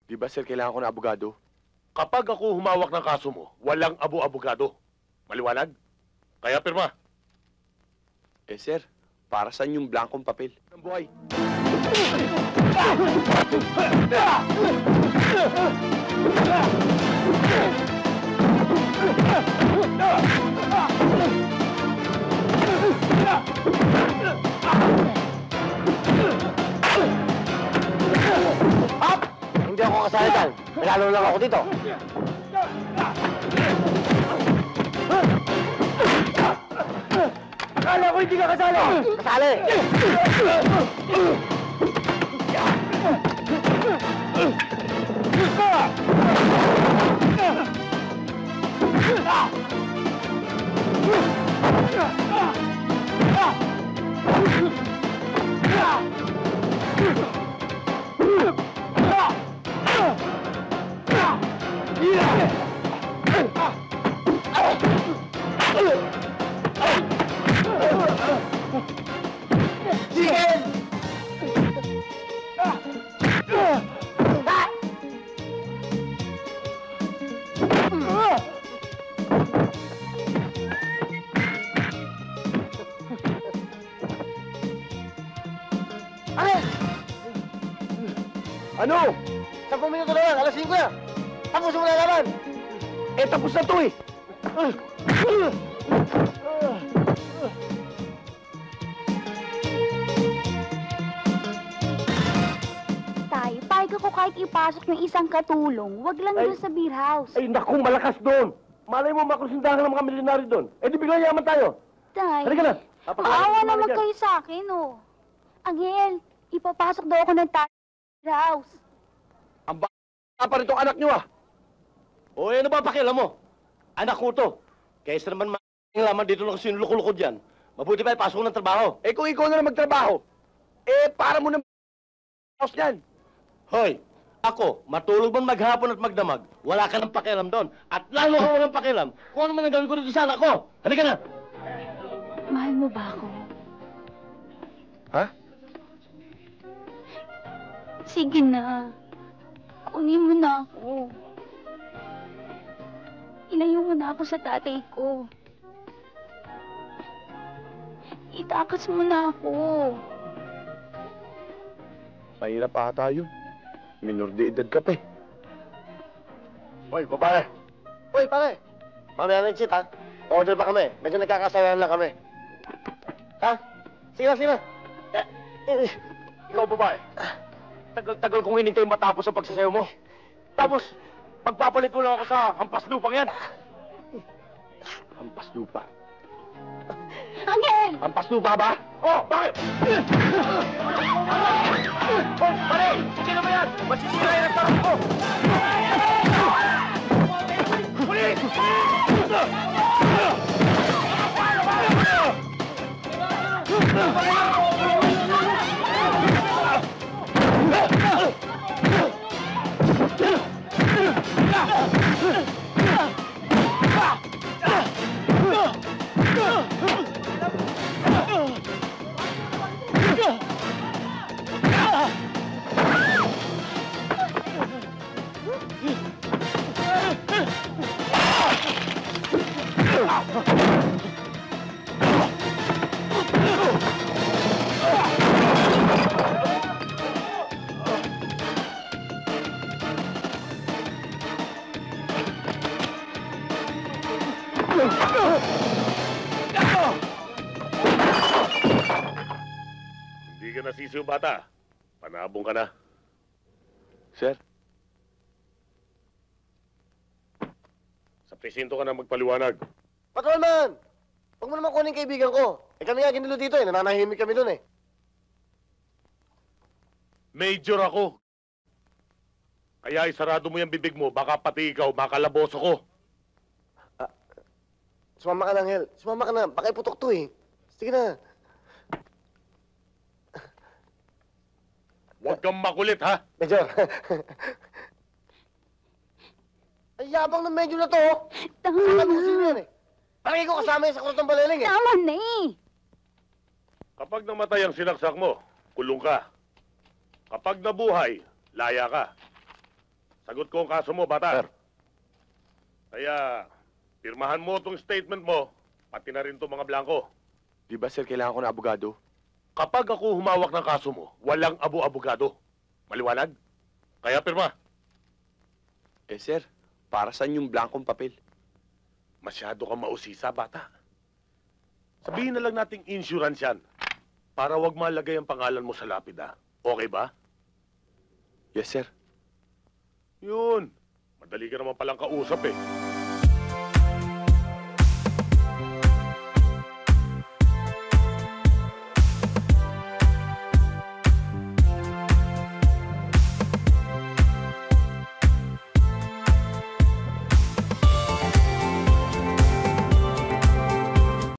Di ba, sir, kailangan ko na abogado? Kapag ako humawak ng kaso mo, walang abogado. Maliwanag? Kaya pirma. Eh, sir, para saan yung blankong papel? Ng buhay. Hop! Hindi ako kasali dyan. Nalalo lang ako dito. Akala ko hindi ka kasali! Kasali! Ano? 10 minuto na lang, alas 5 na. Tapos mo na laban. Eh, tapos na to eh. Tay, payag ako kahit ipasok ng isang katulong. Wag lang Ay. doon sa beer house. Ay, naku, malakas doon. Malay mo, makusundahan ng mga milyonaryo doon. Eh, di bigla yaman tayo. Tay, Halika na. maawa naman kayo sa akin, oh. Angel, ipapasok daw ako ng beer house. Ang pa rin tong anak nyo ah. O, ano ba pakialam mo? Anak ko to. Kaysa naman laman dito lang sinuluko-luko dyan. Mabuti pa ipasok ng trabaho. Eh, kung ikaw na lang magtrabaho, eh, para mo na house niyan. Hoy, ako, matulog man maghapon at magdamag, wala ka ng pakialam doon. At lalo ka walang pakialam kung ano man ang gawin ko dito sa anak ko. Halika na! Mahal mo ba ako? Ha? Sige na. Kunin mo na ako. Ilayo mo na ako sa tatay ko. Itakas mo na ako. Mahirap ata yun. Minor de edad ka pa eh. Hoy, babae! Hoy, pare! Mamaya na yung cheat, ha? Order pa kami. Medyo nagkakasayahan lang kami. Ha? Sige na, sige na. Ikaw, babae. Tagal-tagal kong hinintay matapos ang pagsasayaw mo. Tapos, pagpapalit mo lang ako sa hampas lupang yan. Hampas lupa? Angel! Hampas lupa ba? Oh, bakit? Oh, pare! Sino ba yan? Masisirain ang parang ko! Pulis! Hindi ka nasisiw, bata. Panabong ka na. Sir? Sa presinto ka na magpaliwanag. Patrolman! Huwag mo naman kunin kaibigan ko. Eh, kami nga ginulo dito eh. Nananahimik kami doon eh. Major ako. Kaya isarado mo yung bibig mo, baka pati ikaw makalaboso ko. Sumama ka na, Angel. Sumama ka na. Baka iputok to eh. Sige na. Huwag kang makulit, ha? Major. Ay, yabang ng medyo na to. Tama Akala mo sino na. yan eh. Parang ikaw kasama yan sa kurotong baleling eh. Tama na eh. Kapag namatay ang sinaksak mo, kulong ka. Kapag nabuhay, laya ka. Sagot ko ang kaso mo, bata. Sir. Kaya, pirmahan mo itong statement mo, pati na rin itong mga blanco. Di ba, sir, kailangan ko na abogado? Kapag ako humawak ng kaso mo, walang abo-abogado. Maliwanag? Kaya pirma. Eh, sir, para saan yung blankong papel? Masyado kang mausisa, bata. Sabihin na lang nating insurance yan. Para wag malagay ang pangalan mo sa lapida. Okay ba? Yes, sir. Yun. Madali ka naman palang kausap eh.